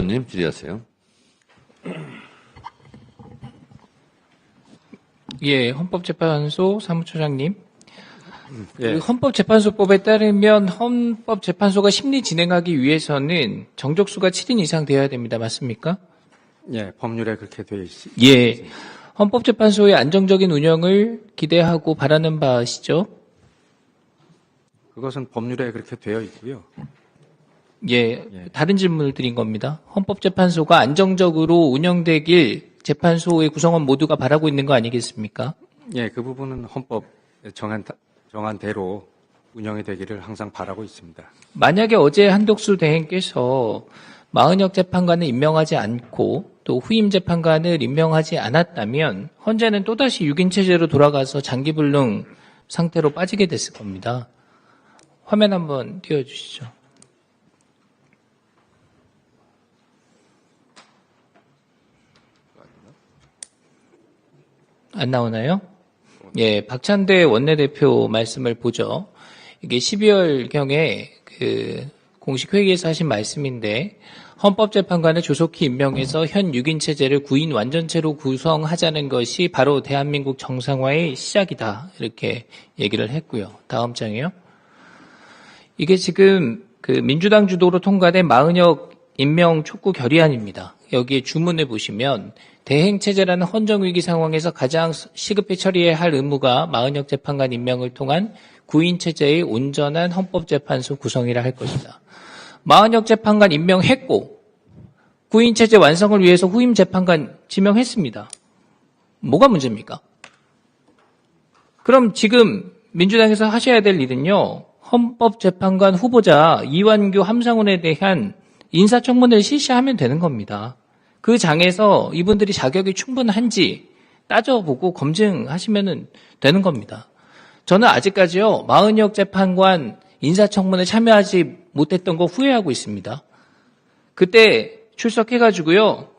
의원님 질의하세요. 예, 헌법재판소 사무처장님. 예. 그 헌법재판소법에 따르면 헌법재판소가 심리 진행하기 위해서는 정족수가 7인 이상 되어야 됩니다. 맞습니까? 예, 법률에 그렇게 되어 있습니다. 예. 헌법재판소의 안정적인 운영을 기대하고 바라는 바시죠? 그것은 법률에 그렇게 되어 있고요. 예. 다른 질문을 드린 겁니다. 헌법재판소가 안정적으로 운영되길 재판소의 구성원 모두가 바라고 있는 거 아니겠습니까? 예, 그 부분은 헌법 정한 대로 운영이 되기를 항상 바라고 있습니다. 만약에 어제 한덕수 대행께서 마은혁 재판관을 임명하지 않고 또 후임 재판관을 임명하지 않았다면 헌재는 또다시 6인 체제로 돌아가서 장기불능 상태로 빠지게 됐을 겁니다. 화면 한번 띄워주시죠. 안 나오나요? 예, 박찬대 원내대표 말씀을 보죠. 이게 12월경에 공식 회의에서 하신 말씀인데 헌법재판관을 조속히 임명해서 현 6인 체제를 9인 완전체로 구성하자는 것이 바로 대한민국 정상화의 시작이다. 이렇게 얘기를 했고요. 다음 장이요. 이게 지금 민주당 주도로 통과된 마은혁 임명 촉구 결의안입니다. 여기에 주문을 보시면 대행체제라는 헌정위기 상황에서 가장 시급히 처리해야 할 의무가 마은혁 재판관 임명을 통한 9인 체제의 온전한 헌법재판소 구성이라 할 것이다. 마은혁 재판관 임명했고 9인 체제 완성을 위해서 후임 재판관 지명했습니다. 뭐가 문제입니까? 그럼 지금 민주당에서 하셔야 될 일은요. 헌법재판관 후보자 이완규 함상훈에 대한 인사청문회를 실시하면 되는 겁니다. 그 장에서 이분들이 자격이 충분한지 따져보고 검증하시면 되는 겁니다. 저는 아직까지요. 마은혁 재판관 인사청문회 참여하지 못했던 거 후회하고 있습니다. 그때 출석해가지고요.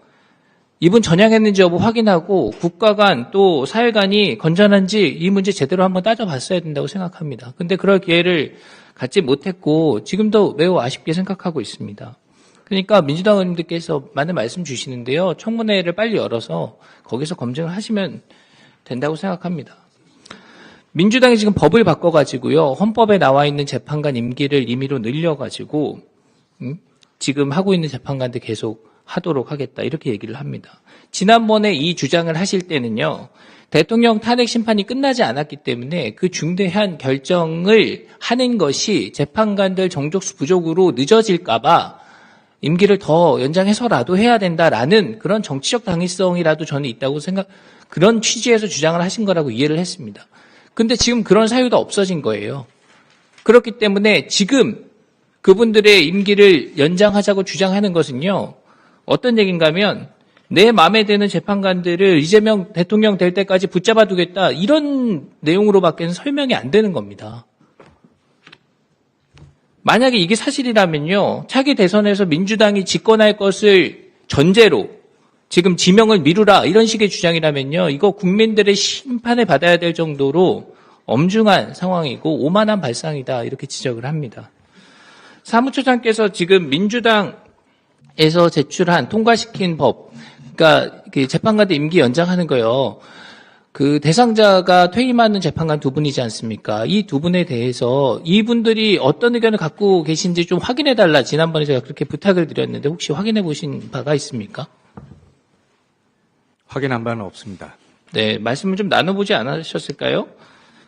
이분 전향했는지 여부 확인하고 국가간 또 사회간이 건전한지 이 문제 제대로 한번 따져봤어야 된다고 생각합니다. 근데 그럴 기회를 갖지 못했고 지금도 매우 아쉽게 생각하고 있습니다. 그러니까 민주당 의원님들께서 많은 말씀 주시는데요. 청문회를 빨리 열어서 거기서 검증을 하시면 된다고 생각합니다. 민주당이 지금 법을 바꿔가지고요. 헌법에 나와 있는 재판관 임기를 임의로 늘려가지고 지금 하고 있는 재판관들 계속 하도록 하겠다 이렇게 얘기를 합니다. 지난번에 이 주장을 하실 때는요. 대통령 탄핵 심판이 끝나지 않았기 때문에 그 중대한 결정을 하는 것이 재판관들 정족수 부족으로 늦어질까 봐 임기를 더 연장해서라도 해야 된다라는 그런 정치적 당위성이라도 저는 있다고 그런 취지에서 주장을 하신 거라고 이해를 했습니다. 근데 지금 그런 사유도 없어진 거예요. 그렇기 때문에 지금 그분들의 임기를 연장하자고 주장하는 것은요. 어떤 얘기인가 하면 내 마음에 드는 재판관들을 이재명 대통령 될 때까지 붙잡아 두겠다 이런 내용으로밖에는 설명이 안 되는 겁니다. 만약에 이게 사실이라면요. 차기 대선에서 민주당이 집권할 것을 전제로 지금 지명을 미루라 이런 식의 주장이라면요. 이거 국민들의 심판을 받아야 될 정도로 엄중한 상황이고 오만한 발상이다 이렇게 지적을 합니다. 사무처장께서 지금 민주당에서 제출한 통과시킨 법, 그러니까 재판관들 임기 연장하는 거요. 그 대상자가 퇴임하는 재판관 두 분이지 않습니까? 이 두 분에 대해서 이분들이 어떤 의견을 갖고 계신지 좀 확인해달라. 지난번에 제가 그렇게 부탁을 드렸는데 혹시 확인해 보신 바가 있습니까? 확인한 바는 없습니다. 네, 말씀을 좀 나눠보지 않으셨을까요?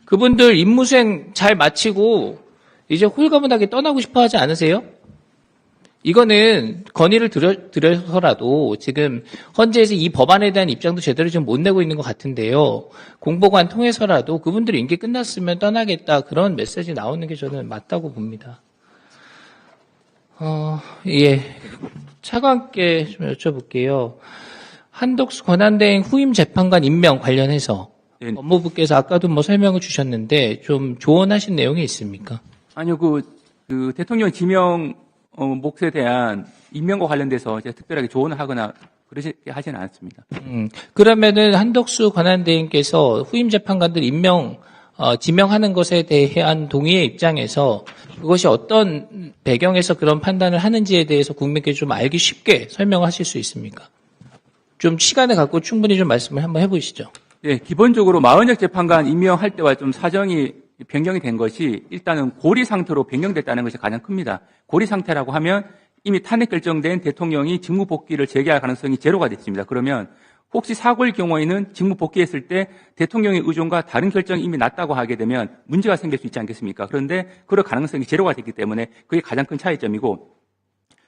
그분들 임무수행 잘 마치고 이제 홀가분하게 떠나고 싶어 하지 않으세요? 이거는 건의를 드려서라도 지금 헌재에서 이 법안에 대한 입장도 제대로 좀 못 내고 있는 것 같은데요. 공보관 통해서라도 그분들이 임기 끝났으면 떠나겠다 그런 메시지 나오는 게 저는 맞다고 봅니다. 예. 차관께 좀 여쭤볼게요. 한덕수 권한대행 후임 재판관 임명 관련해서 법무부께서 아까도 설명을 주셨는데 좀 조언하신 내용이 있습니까? 아니요, 그 대통령 지명 몫에 대한 임명과 관련돼서 제가 특별하게 조언을 하거나 그러지 하지는 않았습니다. 그러면은 한덕수 권한대행께서 후임 재판관들 임명 지명하는 것에 대한 동의의 입장에서 그것이 어떤 배경에서 그런 판단을 하는지에 대해서 국민께 좀 알기 쉽게 설명하실 수 있습니까? 좀 시간을 갖고 충분히 좀 말씀을 한번 해보시죠. 예, 기본적으로 마흔역 재판관 임명할 때와 좀 사정이 변경이 된 것이 일단은 고리 상태로 변경됐다는 것이 가장 큽니다. 고리 상태라고 하면 이미 탄핵 결정된 대통령이 직무 복귀를 재개할 가능성이 제로가 됐습니다. 그러면 혹시 사고일 경우에는 직무 복귀했을 때 대통령의 의존과 다른 결정이 이미 났다고 하게 되면 문제가 생길 수 있지 않겠습니까? 그런데 그럴 가능성이 제로가 됐기 때문에 그게 가장 큰 차이점이고,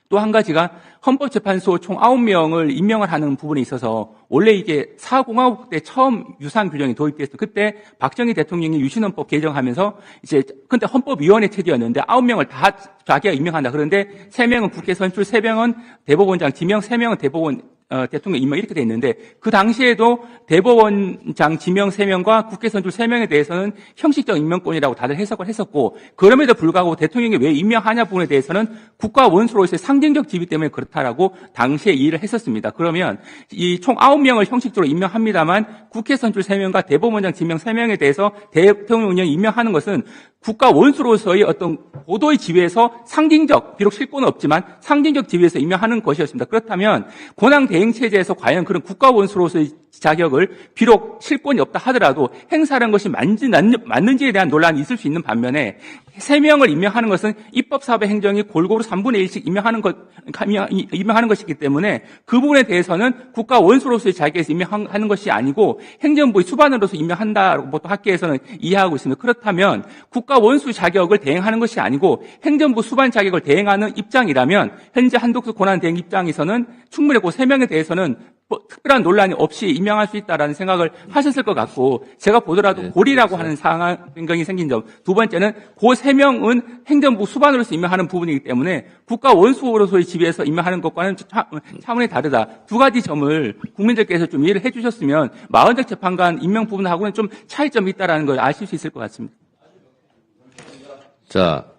또 한 가지가 헌법재판소 총 9명을 임명을 하는 부분에 있어서 원래 이게 사공화국 때 처음 유사한 규정이 도입됐어요. 그때 박정희 대통령이 유신헌법 개정하면서 이제 그때 헌법위원회 체제였는데 9명을 다 자기가 임명한다. 그런데 3명은 국회 선출, 3명은 대법원장 지명, 3명은 대법원 대통령 임명 이렇게 돼 있는데, 그 당시에도 대법원장 지명 3명과 국회 선출 3명에 대해서는 형식적 임명권이라고 다들 해석을 했었고, 그럼에도 불구하고 대통령이 왜 임명하냐 부분에 대해서는 국가 원수로서의 상징적 지위 때문에 그렇다라고 당시에 이해를 했었습니다. 그러면 이 총 9명을 형식적으로 임명합니다만 국회 선출 3명과 대법원장 지명 3명에 대해서 대통령령이 임명하는 것은 국가 원수로서의 어떤 고도의 지위에서 상징적, 비록 실권은 없지만 상징적 지위에서 임명하는 것이었습니다. 그렇다면 권한 대행 체제에서 과연 그런 국가 원수로서의 자격을 비록 실권이 없다 하더라도 행사하는 것이 맞는지에 대한 논란이 있을 수 있는 반면에 3명을 임명하는 것은 입법사법 행정이 골고루 3분의 1씩 임명하는 것이기 때문에 그 부분에 대해서는 국가 원수로서의 자격에서 임명하는 것이 아니고 행정부의 수반으로서 임명한다고 보통 학계에서는 이해하고 있습니다. 그렇다면 국가 원수 자격을 대행하는 것이 아니고 행정부 수반 자격을 대행하는 입장이라면 현재 한독수 권한 대행 입장에서는 충분히 그 3명에 대해서는 특별한 논란이 없이 임명할 수 있다라는 생각을 하셨을 것 같고, 제가 보더라도 고리라고 하는 상황 변경이 생긴 점, 두 번째는 그 3명은 행정부 수반으로서 임명하는 부분이기 때문에 국가 원수로서의 지위에서 임명하는 것과는 차원이 다르다. 두 가지 점을 국민들께서 좀 이해를 해주셨으면 마흔적 재판관 임명 부분하고는 좀 차이점이 있다라는 걸 아실 수 있을 것 같습니다. 자,